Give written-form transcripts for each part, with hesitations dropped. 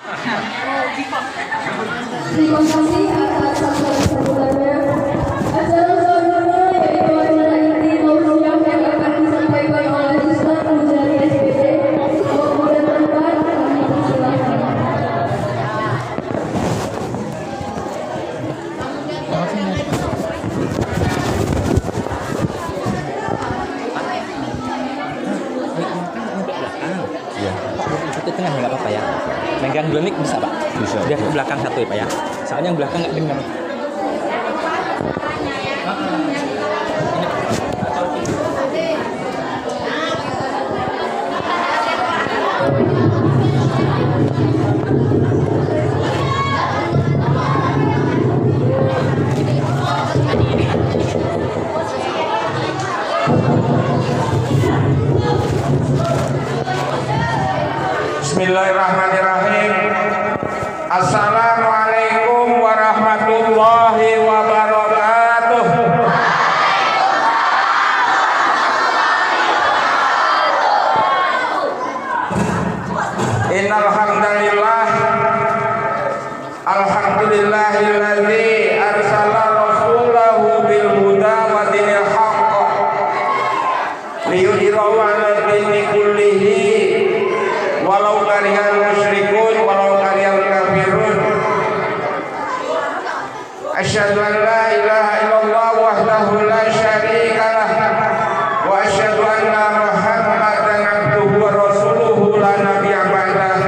Terima kasih atas sambutannya. Acara selanjutnya yaitu acara inti Maulid yang akan disampaikan oleh Ustaz Mujari SPD. Mohon berkenan kami persilakan. Iya. Itu tengah nggak apa-apa ya. Megang dua mic bisa Pak? Bisa. Biar ke belakang satu ya Pak ya. Soalnya yang belakang nggak dengar. Bismillahirrahmanirrahim. Assalamualaikum warahmatullahi wabarakatuh. Innal hamdalillah alhamdulillahilladzi arsala rasulahu bil huda wa dinil haqq liyudhhirahu 'ala dini kullihi walau karihal musyrikun walau karihal kafirun. Asyhadu an la ilaha illallah wahdahu la syarikalah wa asyhadu anna Muhammadan abduhu wa rasuluhu la nabiyya ba'dah.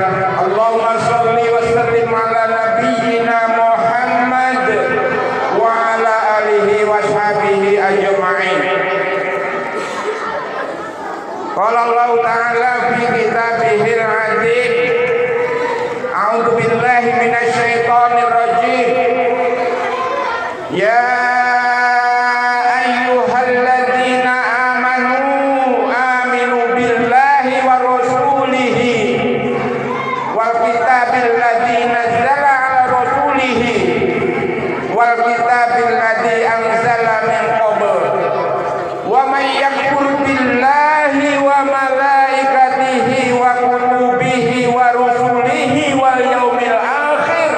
Allahumma shalli wa sallim ala nabiyyina Muhammad wa ala alihi wa sahbihi ajma'in. Qala Allah Ta'ala fi kitabihil azim. A'udzu billahi minasyaitonir rajim. Ya ayyuhalladzina amanu aminu billahi wa rasulihi wal kitabil ladzi nazzala ala rasulihi wal kitabil ladzi anzala min qabl. Wa may yakfur billahi wa malaikatihi wa kutubihi wa rusulihi wal yaumil akhir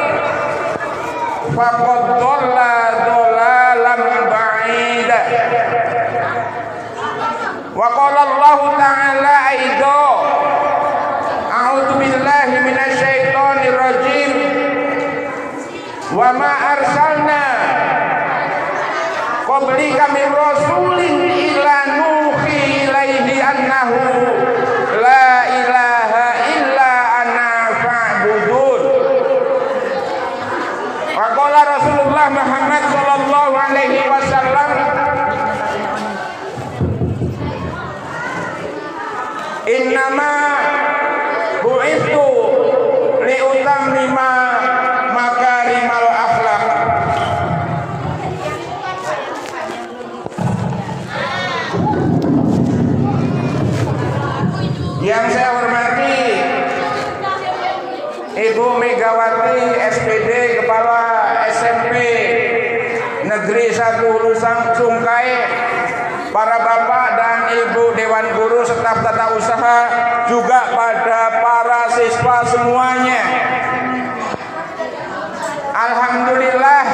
faqad dhalla dhalalan ba'ida. Wa qala Allah ta'ala aido a'udzu billahi minasyaitonir rajim. Wa ma arsalna qablika min rasulin illa nuhi ilaihi annahu la ilaha illa ana fa'budun. Wa qala Rasulullah Muhammad sallallahu alaihi wasallam innama bu'ithu liutammima makarimal akhlaq. Yang saya hormati Ibu Megawati SPD, Kepala SMP Negeri 1 Lusang Sungkai, para bapak dan ibu Dewan Guru, staf tata usaha, juga pada para siswa semuanya. Alhamdulillah,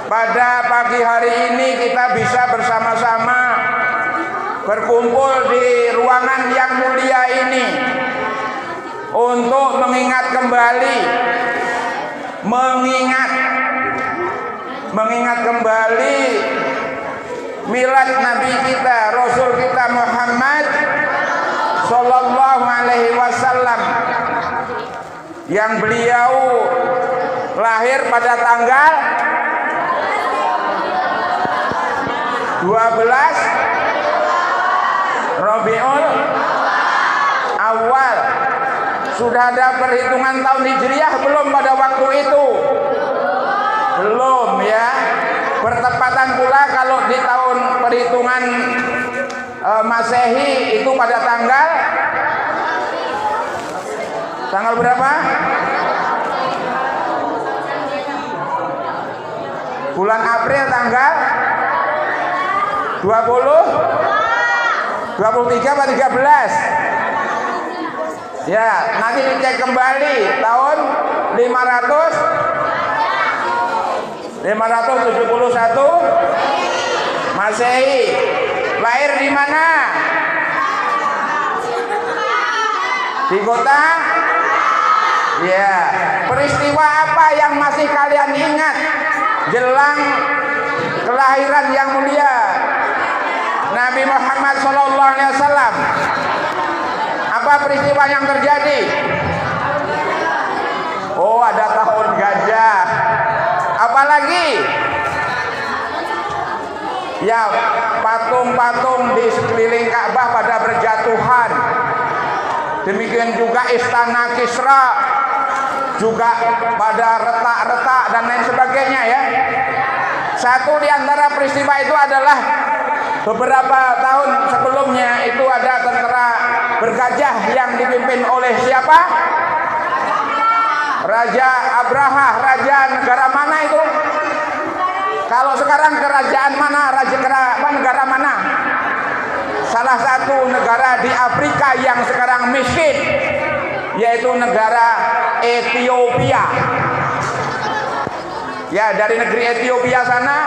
pada pagi hari ini kita bisa bersama-sama berkumpul di ruangan yang mulia ini untuk mengingat kembali milad Nabi kita, Rasul kita Muhammad sallallahu alaihi wasallam, yang beliau lahir pada tanggal 12 Rabiul Awal. Sudah ada perhitungan tahun Hijriah belum pada waktu itu? Belum ya. Bertepatan pula kalau di tahun perhitungan Masehi itu pada tanggal berapa? Bulan April tanggal 20 23 atau 13? Ya, nanti dicek kembali tahun 571 Masehi. Lahir di mana? Di kota? Ya. Peristiwa apa yang masih kalian ingat jelang kelahiran yang mulia Nabi Muhammad SAW? Apa peristiwa yang terjadi? Oh, ada tahun gajah. Apalagi? Ya, patung-patung di sekeliling Ka'bah pada berjatuhan. Demikian juga istana Kisra juga pada retak-retak dan lain sebagainya ya. Satu di antara peristiwa itu adalah beberapa tahun sebelumnya itu ada tentara bergajah yang dipimpin oleh siapa? Raja Abraha. Raja negara mana itu? Kalau sekarang kerajaan mana? Negara mana? Salah satu negara di Afrika yang sekarang miskin, yaitu negara Ethiopia. Ya, dari negeri Ethiopia sana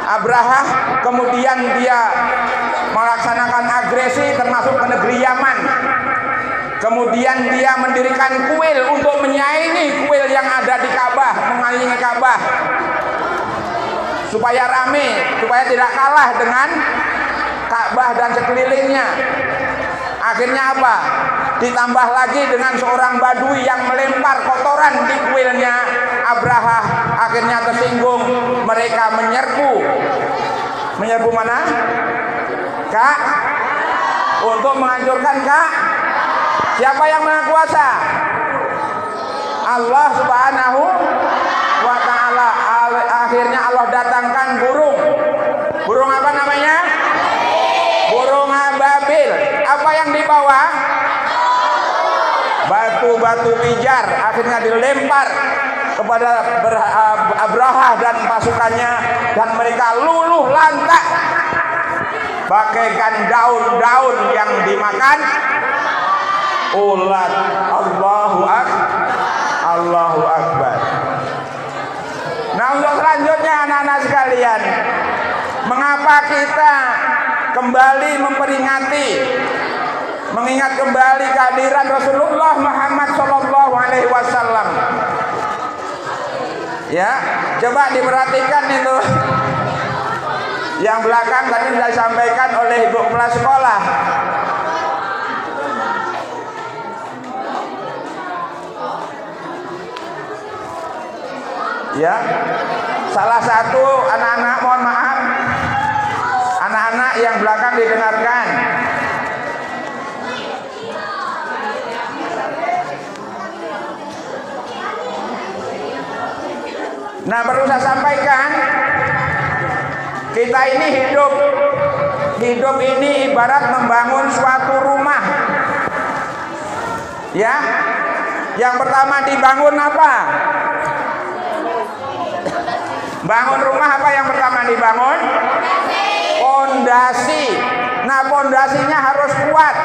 Abraha kemudian dia melaksanakan agresi termasuk ke negeri Yaman. Kemudian dia mendirikan kuil untuk menyaingi kuil yang ada di Ka'bah, mengelilingi Ka'bah, supaya rame, supaya tidak kalah dengan Ka'bah dan sekelilingnya. Akhirnya apa? Ditambah lagi dengan seorang badui yang melempar kotoran di kuilnya Abraha. Akhirnya tersinggung, mereka menyerbu mana? Kak, untuk menghancurkan Kak. Siapa yang maha kuasa? Allah Subhanahu wa ta'ala. Akhirnya Allah datangkan burung. Burung apa namanya? Burung ababil. Apa yang dibawa? Batu-batu pijar. Akhirnya dilempar kepada Abraha dan pasukannya, dan mereka luluh lantak bagaikan daun-daun yang dimakan ulat. Allahu Akbar. Nah, untuk selanjutnya anak-anak sekalian, mengapa kita kembali memperingati, mengingat kembali kehadiran Rasulullah Muhammad SAW? Ya, coba diperhatikan itu. Yang belakang tadi sudah disampaikan oleh ibu kepala sekolah. Ya, salah satu anak-anak, mohon maaf, anak-anak yang belakang didengarkan. Nah, perlu saya sampaikan, kita ini hidup ini ibarat membangun suatu rumah. Ya, yang pertama dibangun apa? Bangun rumah apa yang pertama dibangun? Pondasi. Nah, pondasinya harus kuat.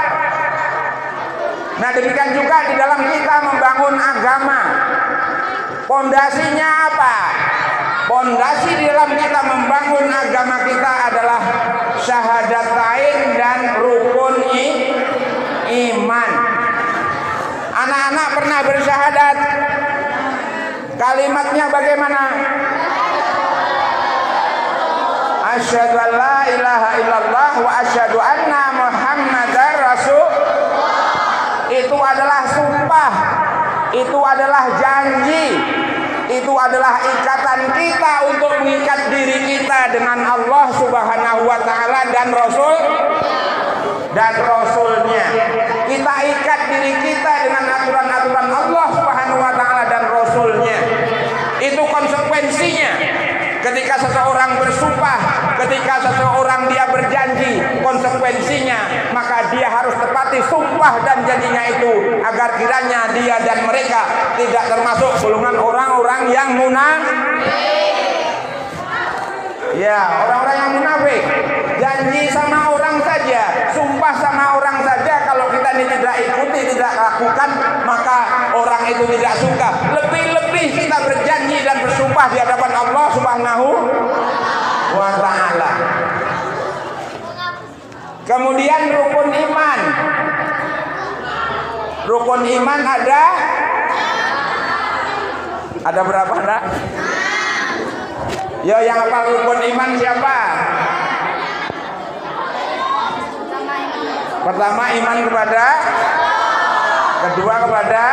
Nah, demikian juga di dalam kita membangun agama. Pondasinya apa? Pondasi di dalam kita membangun agama kita adalah syahadatain dan rukun iman. Anak-anak pernah bersyahadat? Kalimatnya bagaimana? Asyhadu an la ilaha illallah wa asyhadu anna Muhammadar Rasul. Itu adalah sumpah, itu adalah janji, itu adalah ikatan kita untuk mengikat diri kita dengan Allah Subhanahu wa ta'ala dan Rasulnya. Kita ikat diri kita dengan aturan-aturan Allah Subhanahu wa ta'ala dan Rasulnya. Itu konsekuensinya. Ketika seseorang bersumpah, ketika seseorang dia berjanji, konsekuensinya maka dia harus tepati sumpah dan janjinya itu, agar kiranya dia dan mereka tidak termasuk golongan orang-orang yang munafik. Ya, orang-orang yang munafik, janji sama orang saja, sumpah sama orang saja, kalau kita ini tidak ikuti, tidak itu tidak suka. Lebih-lebih kita berjanji dan bersumpah di hadapan Allah Subhanahu wa ta'ala. Kemudian rukun iman. Rukun iman ada berapa, Nak? Ya, yang hafal rukun iman siapa? Pertama iman kepada, kedua kepada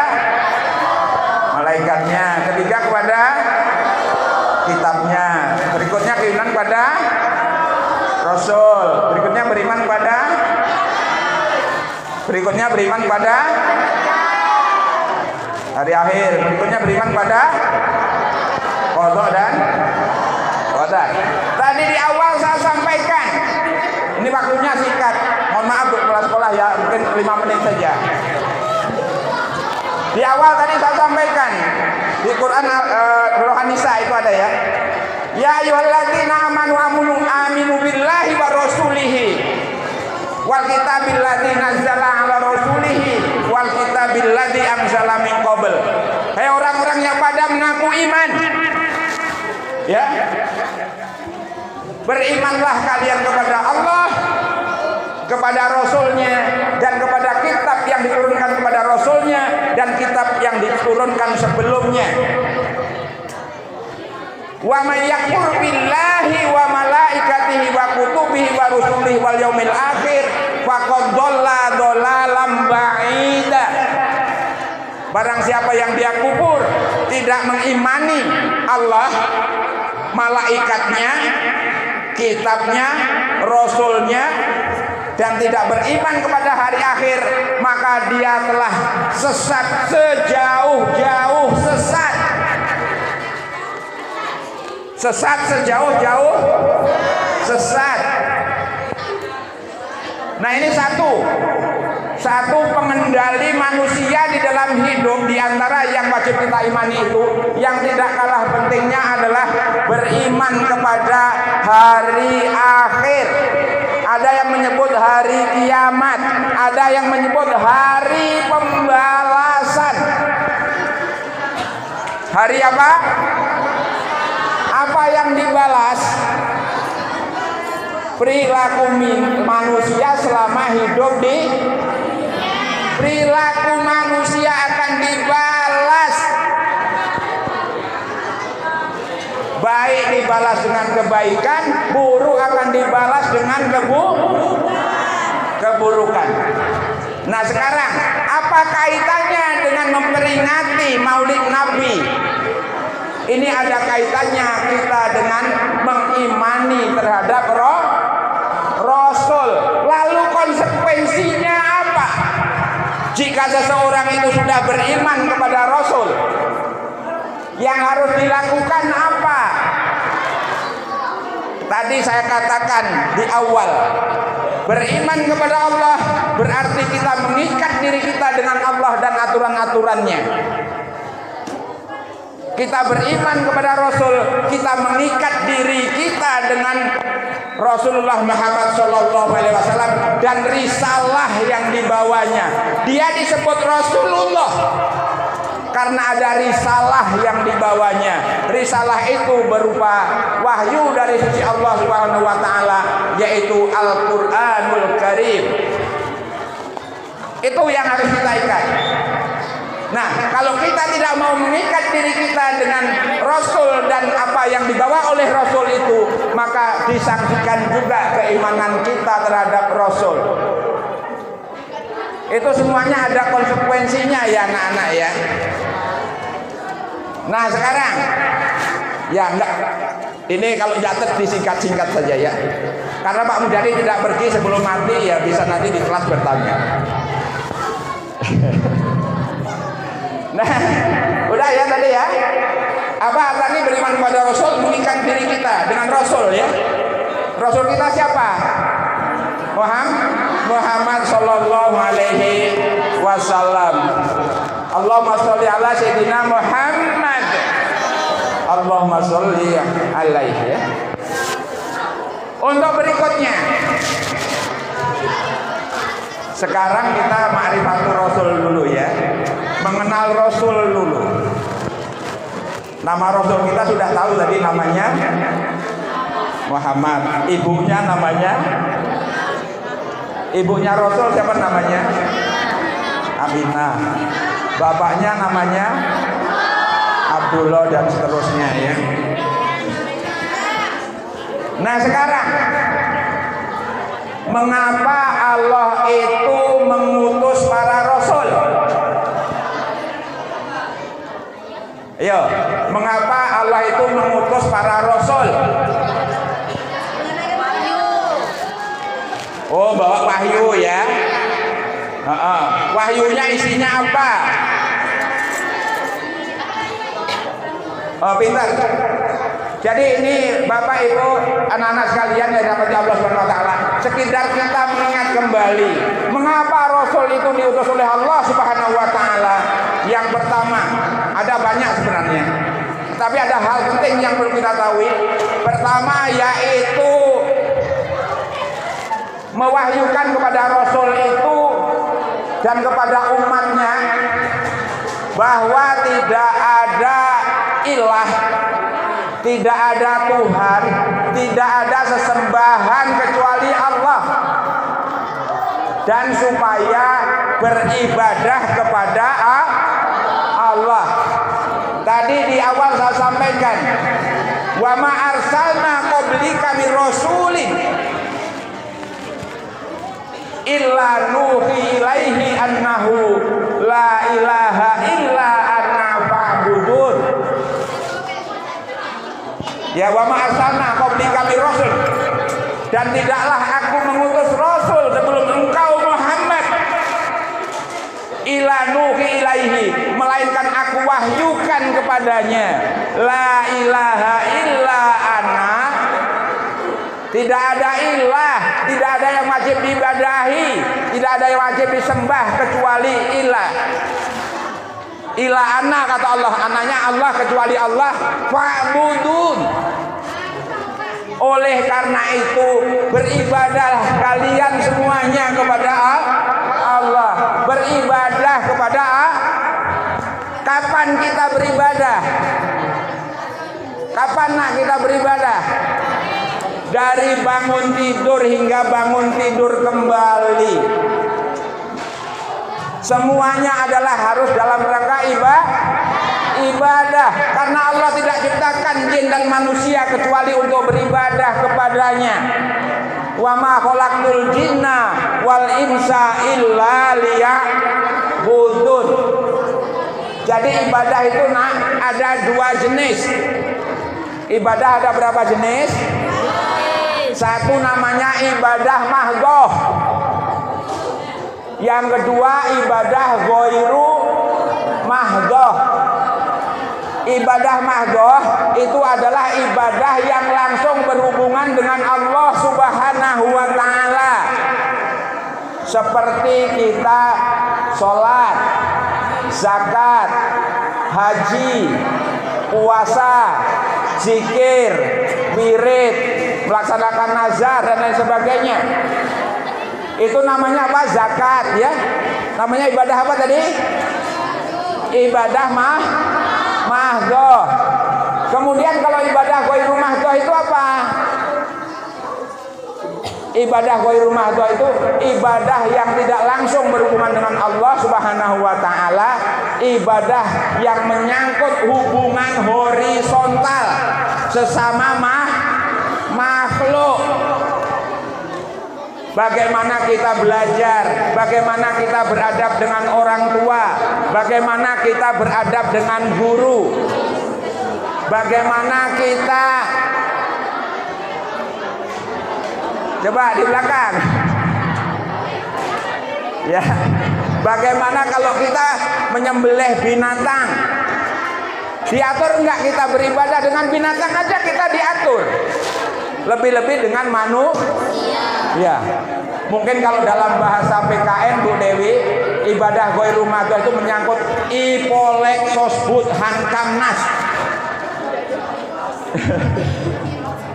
malaikatnya, ketiga kepada kitabnya, berikutnya keimanan pada Rasul, berikutnya beriman pada hari akhir, berikutnya beriman pada qada dan qadar. Tadi di awal saya sampaikan, ini waktunya singkat, mohon maaf untuk kepala sekolah ya, mungkin 5 menit saja. Di awal tadi saya sampaikan di Quran surah An-Nisa itu ada ya. Ya ayyuhalladzina amanu aminu billahi wa rasulihi wal kitabil ladzi nazzala ala rasulihi wal kitabil ladzi anzala min qabl. Hai orang-orang yang pada mengaku iman. Ya. Berimanlah kalian kepada Allah, kepada Rasulnya, dan kepada kitab yang diturunkan kepada Rasulnya dan kitab yang diturunkan sebelumnya. Wa may yakfur billahi wa malaikatihi wa kutubihi wa rusulihi wal yaumil akhir faqad dhalla dhalalan ba'ida. Barang siapa yang dia kufur, tidak mengimani Allah, malaikatnya, kitabnya, rasulnya, dan tidak beriman kepada hari akhir, maka dia telah sesat sejauh-jauh sesat. Sesat sejauh-jauh sesat. Nah, ini satu pengendali manusia di dalam hidup. Di antara yang wajib kita imani itu, yang tidak kalah pentingnya adalah beriman kepada hari akhir. Ada yang menyebut hari kiamat, ada yang menyebut hari pembalasan. Hari apa? Apa yang dibalas? Perilaku manusia selama hidup di perilaku manusia akan dibalas. Baik dibalas dengan kebaikan, buruk akan dibalas dengan keburukan. Nah, sekarang apa kaitannya dengan memperingati Maulid Nabi? Ini ada kaitannya kita dengan mengimani terhadap Rasul. Lalu konsekuensinya apa? Jika seseorang itu sudah beriman kepada Rasul, yang harus dilakukan apa? Tadi saya katakan di awal, beriman kepada Allah berarti kita mengikat diri kita dengan Allah dan aturan-aturannya. Kita beriman kepada Rasul, kita mengikat diri kita dengan Rasulullah Muhammad SAW dan risalah yang dibawanya. Dia disebut Rasulullah karena ada risalah yang dibawanya. Risalah itu berupa wahyu dari sisi Allah Subhanahu wa taala, yaitu Al-Qur'anul Karim. Itu yang harus kita ikat. Nah, kalau kita tidak mau mengikat diri kita dengan Rasul dan apa yang dibawa oleh Rasul itu, maka disangsikan juga keimanan kita terhadap Rasul. Itu semuanya ada konsekuensinya ya anak-anak ya. Nah, sekarang ya enggak, ini kalau nyatet disingkat-singkat saja ya. Karena Pak Mudari tidak pergi sebelum mati, ya bisa nanti di kelas bertanya. Nah, udah ya tadi ya. Apa tadi beriman kepada Rasul, mengikat diri kita dengan Rasul ya. Rasul kita siapa? Muhammad sallallahu alaihi wasallam. Allahumma sholli ala sayyidina Muhammad. Allahumma sholli alaihi ya. Untuk berikutnya, sekarang kita ma'rifatul Rasul dulu ya. mengenal Rasul dulu. Nama Rasul kita sudah tahu tadi, namanya Muhammad. Ibunya namanya, ibunya Rasul siapa namanya? Aminah. Bapaknya namanya Abdullah dan seterusnya ya. Nah sekarang, mengapa Allah itu mengutus para rasul? Ayo, mengapa Allah itu mengutus para rasul? Oh, bawa wahyu ya. Wahyunya isinya apa? Oh, pintar. Jadi ini Bapak Ibu, anak-anak sekalian yang dirahmati Allah Subhanahu wa taala, sekedar kita mengingat kembali mengapa Rasul itu diutus oleh Allah Subhanahu wa taala. Yang pertama, ada banyak sebenarnya, tapi ada hal penting yang perlu kita tahu. Pertama yaitu mewahyukan kepada Rasul itu dan kepada umatnya bahwa tidak ada ilah, tidak ada Tuhan, tidak ada sesembahan kecuali Allah, dan supaya beribadah kepada Allah. Tadi di awal saya sampaikan, wa ma arsalna qablika mir rasulin illa nuhi ilaihi annahu la ilaha illa ana fa'budun. Ya, wa ma arsalna qablika mir rasul, dan tidaklah aku mengutus rasul sebelum engkau Muhammad, ila nuhi ilaihi, melainkan aku wahyukan kepadanya, la ilaha illa ana, tidak ada ilah, tidak ada yang wajib diibadahi, tidak ada yang wajib disembah kecuali ilah. Ilah ana, kata Allah, ananya Allah, kecuali Allah, fa'budun. Oleh karena itu beribadah kalian semuanya kepada Allah. Beribadah kepada kapan kita beribadah? Kapan nak kita beribadah? Dari bangun tidur hingga bangun tidur kembali, semuanya adalah harus dalam rangka ibadah. Karena Allah tidak ciptakan jin dan manusia kecuali untuk beribadah kepadanya. Wa ma khalaqtul jinna wal insa illa liya'budun. Jadi ibadah itu ada dua jenis. Ibadah ada berapa jenis? Satu namanya ibadah mahdhoh. Yang kedua ibadah ghairu mahdhoh. Ibadah mahdhoh itu adalah ibadah yang langsung berhubungan dengan Allah Subhanahu wa taala. Seperti kita sholat, zakat, haji, puasa, zikir, wirid, melaksanakan nazar dan lain sebagainya. Itu namanya apa? Zakat ya. Namanya ibadah apa tadi? Ibadah mahdhoh. Kemudian kalau ibadah ghairu mahdhoh itu apa? Ibadah ghairu mahdhoh itu ibadah yang tidak langsung berhubungan dengan Allah Subhanahu wa taala, ibadah yang menyangkut hubungan horizontal sesama makhluk. Bagaimana kita belajar, bagaimana kita beradab dengan orang tua, bagaimana kita beradab dengan guru, bagaimana kita, coba di belakang ya, bagaimana kalau kita menyembelih binatang, diatur enggak kita beribadah dengan binatang aja kita diatur, lebih-lebih dengan manusia. Ya, mungkin kalau dalam bahasa PKN Bu Dewi, ibadah ghairu mahdhoh itu menyangkut ipolek sosbud hankamnas.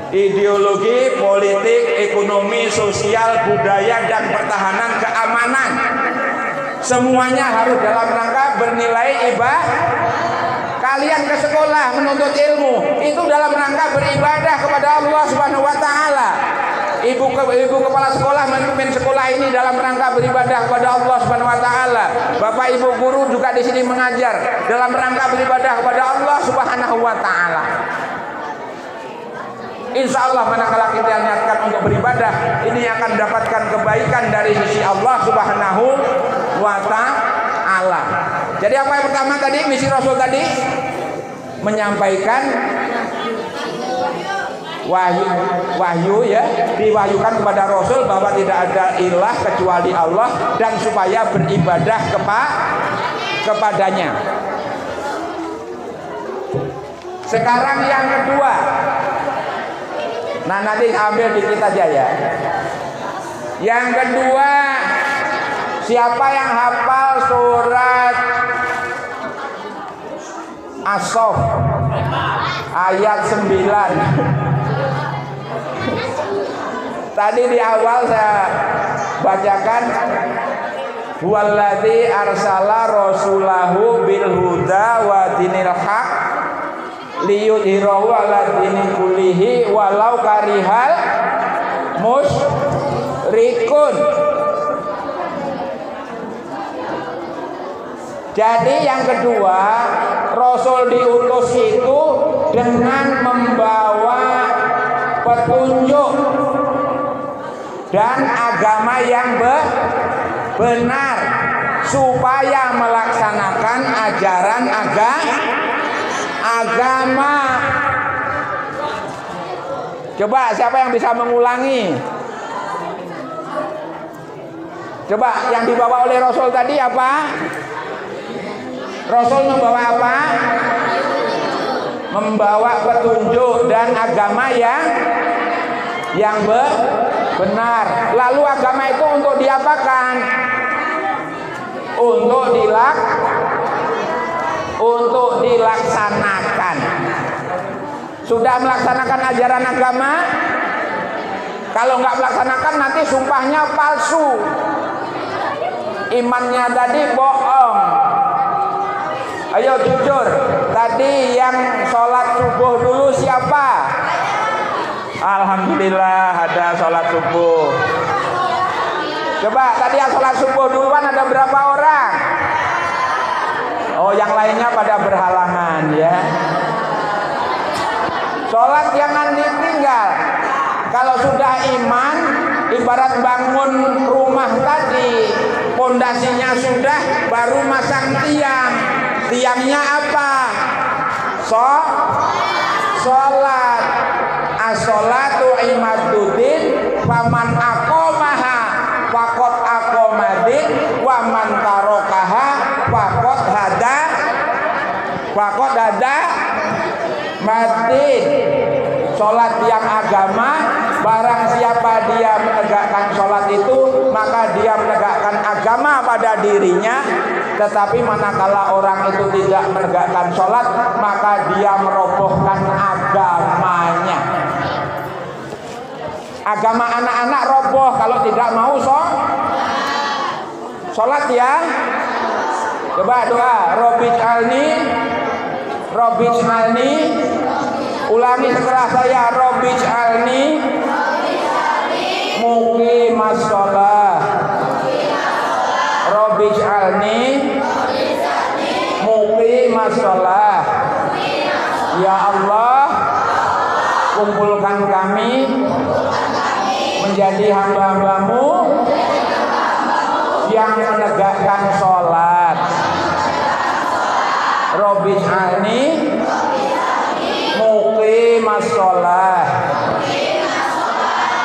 Ideologi, politik, ekonomi, sosial, budaya dan pertahanan keamanan. Semuanya harus dalam rangka bernilai ibadah. Kalian ke sekolah menuntut ilmu itu dalam rangka beribadah kepada Allah Subhanahu wa taala. Ibu kepala sekolah memimpin sekolah ini dalam rangka beribadah kepada Allah Subhanahu wa taala. Bapak Ibu guru juga di sini mengajar dalam rangka beribadah kepada Allah Subhanahu wa taala. Insya Allah manakala kita niatkan untuk beribadah, ini akan mendapatkan kebaikan dari sisi Allah Subhanahu wa taala. Jadi apa yang pertama tadi, misi Rasul tadi? Menyampaikan wahyu ya, diwahyukan kepada Rasul bahwa tidak ada ilah kecuali Allah dan supaya beribadah kepadanya. Sekarang yang kedua. Nah nanti ambil dikit aja ya. Yang kedua, siapa yang hafal surat As-Saff ayat 9? Tadi di awal saya bacakan, huwallazi arsala rasulahu bil huda wa dinil haq liyudhirahu ala dini kullihi walau karihal musyrikun. Jadi yang kedua, Rasul diutus itu dengan membawa petunjuk dan agama yang benar supaya melaksanakan ajaran agama. Coba siapa yang bisa mengulangi? Coba yang dibawa oleh Rasul tadi apa? Rasul membawa apa? Membawa petunjuk dan agama yang benar. Lalu agama itu untuk diapakan? Untuk dilaksanakan. Sudah melaksanakan ajaran agama? Kalau nggak melaksanakan nanti sumpahnya palsu. Imannya tadi bohong. Ayo jujur. Tadi yang sholat subuh dulu siapa? Alhamdulillah ada sholat subuh. Coba tadi yang sholat subuh duluan ada berapa orang? Oh yang lainnya pada berhalangan ya. Sholat jangan ditinggal. Kalau sudah iman, ibarat bangun rumah tadi, pondasinya sudah, baru masang tiang. Tiangnya apa? Sholat. As-sholatu imaduddin, faman aqomaha faqad aqomadin, waman tarokaha faqad hada madin. Sholat yang agama, barang siapa dia menegakkan sholat itu, maka dia menegakkan agama pada dirinya. Tetapi manakala orang itu tidak menegakkan sholat, maka dia merobohkan agamanya. Agama anak-anak roboh kalau tidak mau sholat ya. Coba doa, Robij'alni, ulangi setelah saya, Robij'alni muqimas sholah, Robij'alni muqimas sholah. Ya Allah, kumpulkan kami menjadi hamba-hambamu yang menegakkan sholat. Robij'alni muqimas sholah.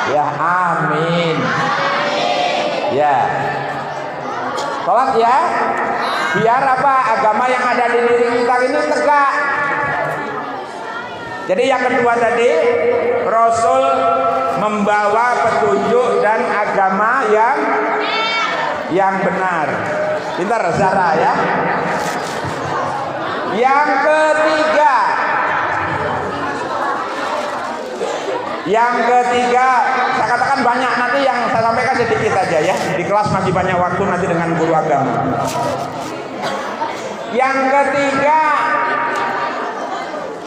Ya amin. Ya. Sholat ya. Biar apa? Agama yang ada di diri kita ini tegak. Jadi yang kedua tadi, Rasul membawa petunjuk dan agama yang benar. Pintar Zara ya. Yang ketiga saya katakan banyak, nanti yang saya sampaikan sedikit aja ya. Di kelas masih banyak waktu nanti dengan guru agama. Yang ketiga,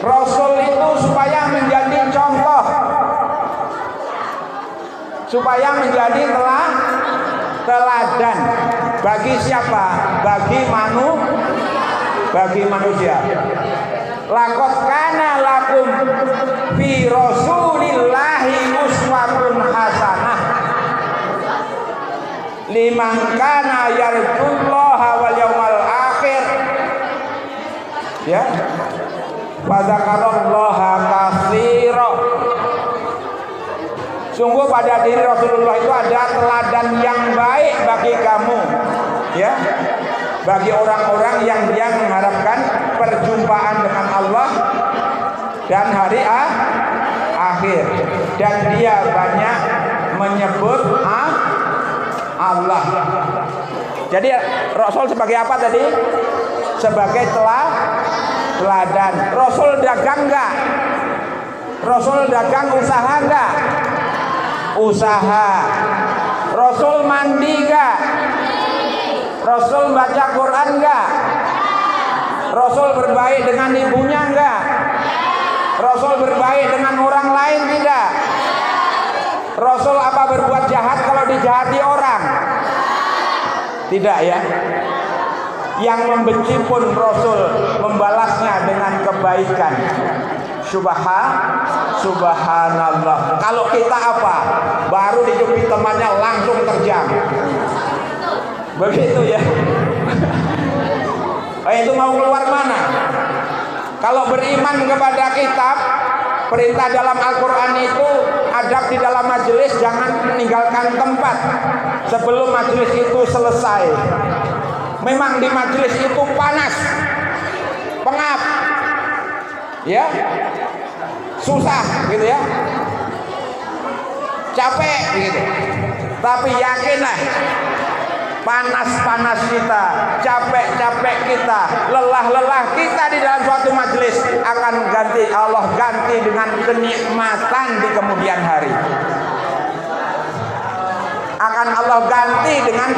Rasul itu supaya menjadi contoh, supaya menjadi teladan bagi siapa? Bagi manusia. Laqad kana lakum fi Rasulillahi uswatun hasanah liman kana yarjullaha wal yawmal akhir. Ya. Wa dzakarallaha katsira. Sungguh pada diri Rasulullah itu ada teladan yang baik bagi kamu, ya, bagi orang-orang yang dia mengharapkan perjumpaan dengan Allah dan hari akhir, dan dia banyak menyebut Allah. Jadi Rasul sebagai apa tadi? Sebagai teladan. Rasul dagang enggak? Rasul dagang usaha enggak? Usaha. Rasul mandi enggak? Rasul baca Quran enggak? Rasul berbaik dengan ibunya enggak? Rasul berbaik dengan orang lain tidak? Rasul apa berbuat jahat kalau dijahati orang? Tidak ya. Yang membenci pun Rasul membalasnya dengan kebaikan. Subhanallah. Kalau kita apa? Baru dijumpai temannya langsung terjang. Begitu ya. Itu mau keluar mana? Kalau beriman kepada kitab, perintah dalam Al-Quran itu, adab di dalam majelis, jangan meninggalkan tempat sebelum majelis itu selesai. Memang di majelis itu panas, pengap, ya, susah gitu ya, capek gitu. Tapi yakinlah, panas-panas kita, capek-capek kita, lelah-lelah kita di dalam suatu majelis akan Allah ganti dengan kenikmatan di kemudian hari. Akan Allah ganti dengan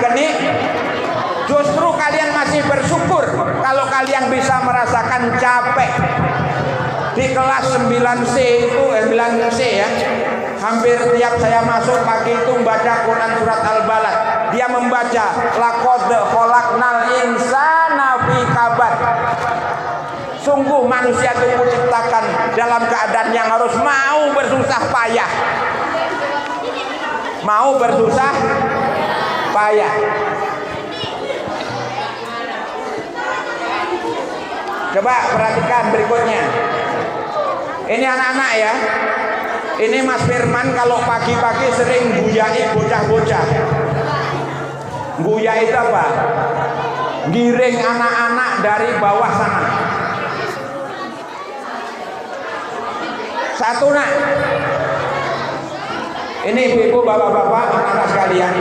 Justru kalian masih bersyukur kalau kalian bisa merasakan capek. Di kelas 9C itu 9C ya. Hampir tiap saya masuk pagi itu membaca Quran surat Al-Balad. Dia membaca laqad khalaqnal insana fi kabad. Sungguh manusia itu diciptakan dalam keadaan yang harus mau bersusah payah. Mau bersusah payah. Coba perhatikan berikutnya. Ini anak-anak ya. Ini Mas Firman kalau pagi-pagi sering guyai bocah-bocah. Guya itu apa? Giring anak-anak dari bawah sana. Satu nak. Ini ibu-ibu, bapak-bapak, anak-anak sekalian.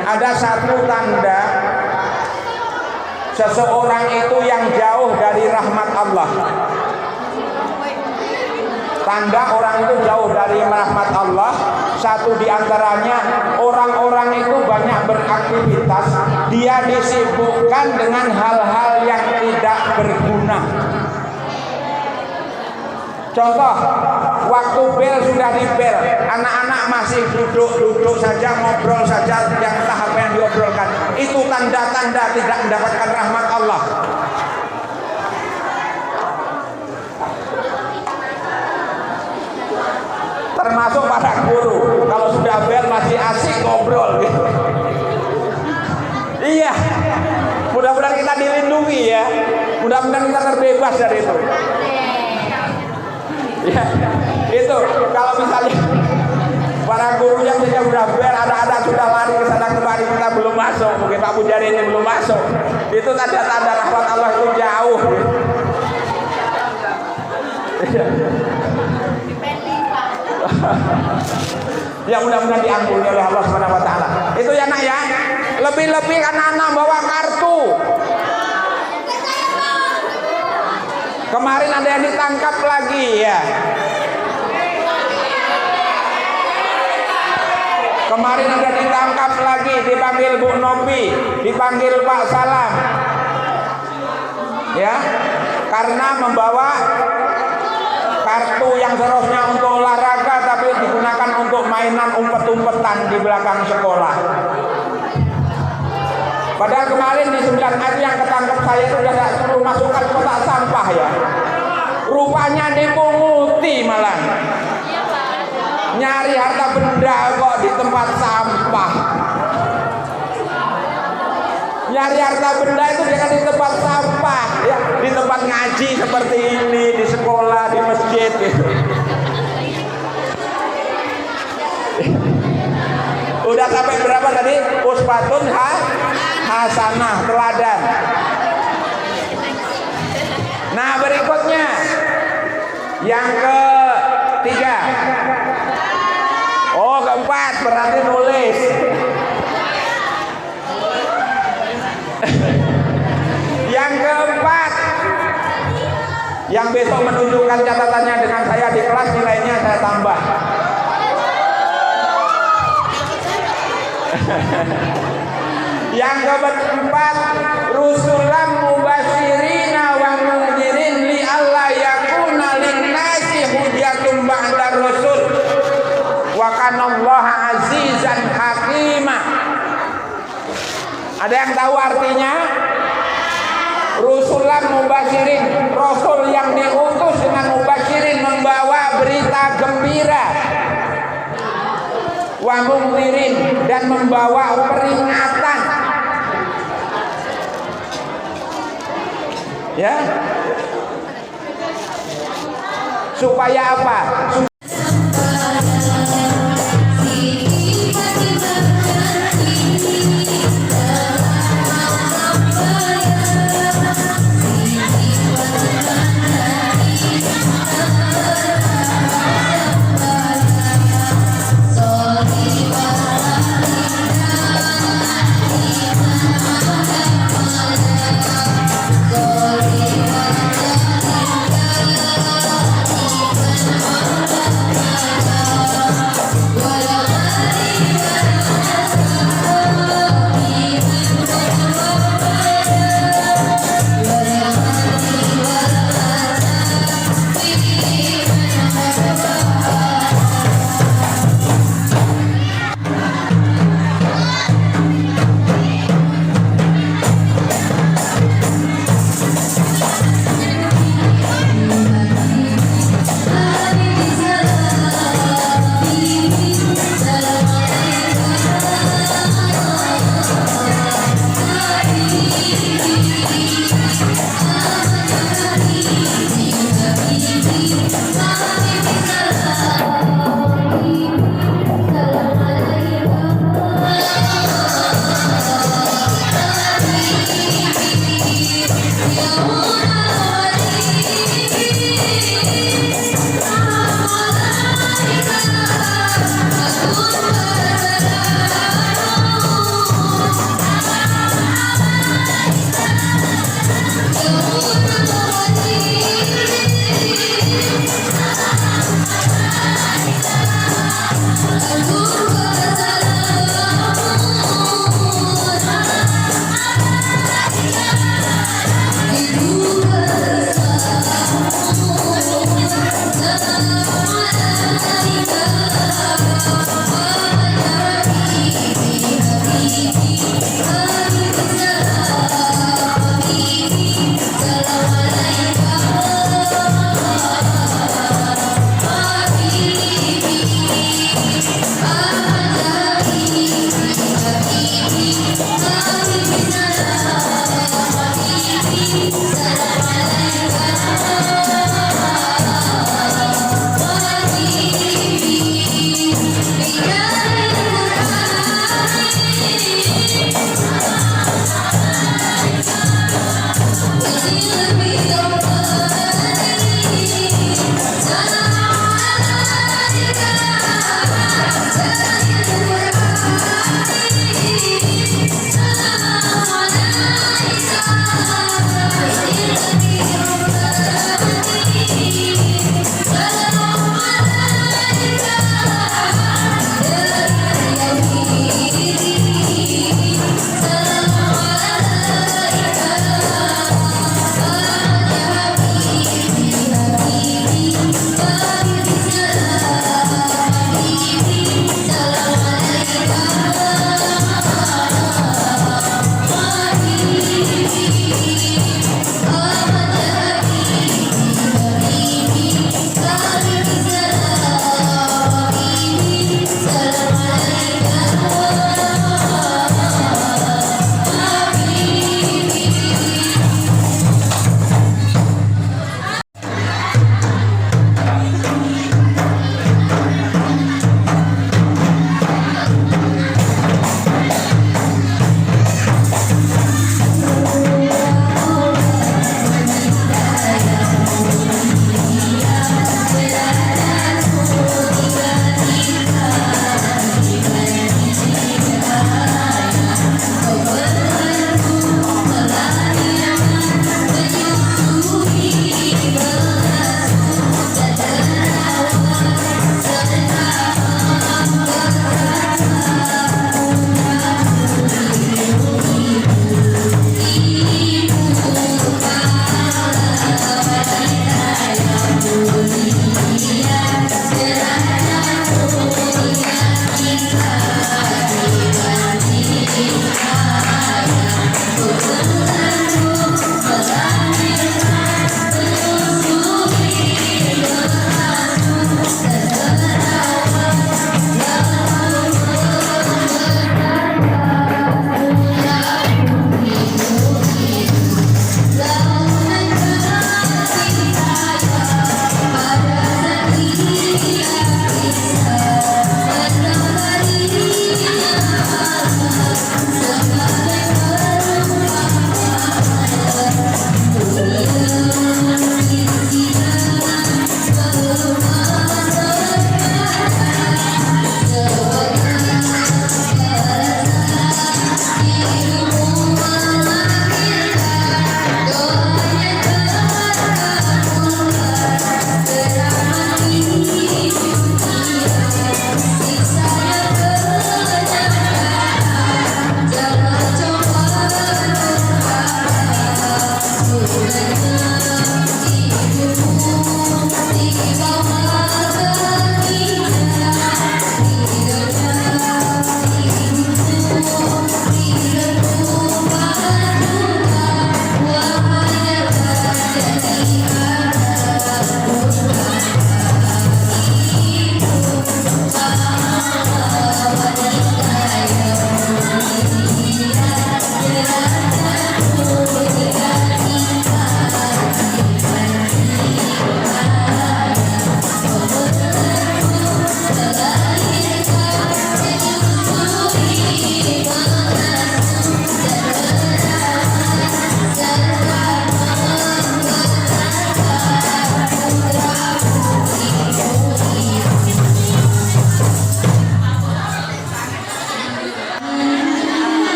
Ada satu tanda seseorang itu yang jauh dari rahmat Allah. Tanda orang itu jauh dari rahmat Allah. Satu diantaranya, orang-orang itu banyak beraktivitas, dia disibukkan dengan hal-hal yang tidak berguna. Contoh, waktu bel sudah dibel, anak-anak masih duduk-duduk saja, ngobrol saja yang entah apa yang diobrolkan. Itu tanda-tanda tidak mendapatkan rahmat Allah. Termasuk para guru, kalau sudah bel masih asik ngobrol gitu. Iya, mudah-mudahan kita dilindungi ya, mudah-mudahan kita terbebas dari itu. Ya, itu kalau misalnya para guru yang sudah bel, ada sudah lari ke sana kemari, kita belum masuk, mungkin Pak Bujari ini belum masuk. Itu tanda-tanda rahmat Allah itu jauh. Ya mudah-mudahan diampuni oleh Allah Subhanahu wa taala. Itu ya nak ya. Lebih-lebih anak-anak bawa kartu. Kemarin ada yang ditangkap lagi ya. Kemarin ada ditangkap lagi, dipanggil Bu Nopi, dipanggil Pak Salam. Ya, karena membawa kartu yang seharusnya untuk olahraga tapi digunakan untuk mainan umpet-umpetan di belakang sekolah. Padahal kemarin di 9 hari yang ketangkep saya itu sudah suruh masukkan kotak sampah ya. Rupanya dipunguti malah. Nyari harta benda kok di tempat sampah. Nyari harta benda itu jangan di tempat sampah ya, di tempat ngaji seperti ini, di sekolah, di masjid gitu. Udah sampai berapa tadi? Uswatun hasanah, teladan. Nah, berikutnya yang ketiga. Oh, keempat berarti nulis. Yang keempat, yang besok menunjukkan catatannya dengan saya di kelas, nilainya saya tambah. Yang keempat, rusulam mubashirina wa mundzirin li alla yakuna linnasi hujjatun ba'da rasul wa kana Allah azizan hakima. Ada yang tahu artinya? Rusulan mubasyirin, rasul yang diutus dengan mubasyirin, membawa berita gembira, wa mungdirin, dan membawa peringatan. Ya, supaya apa?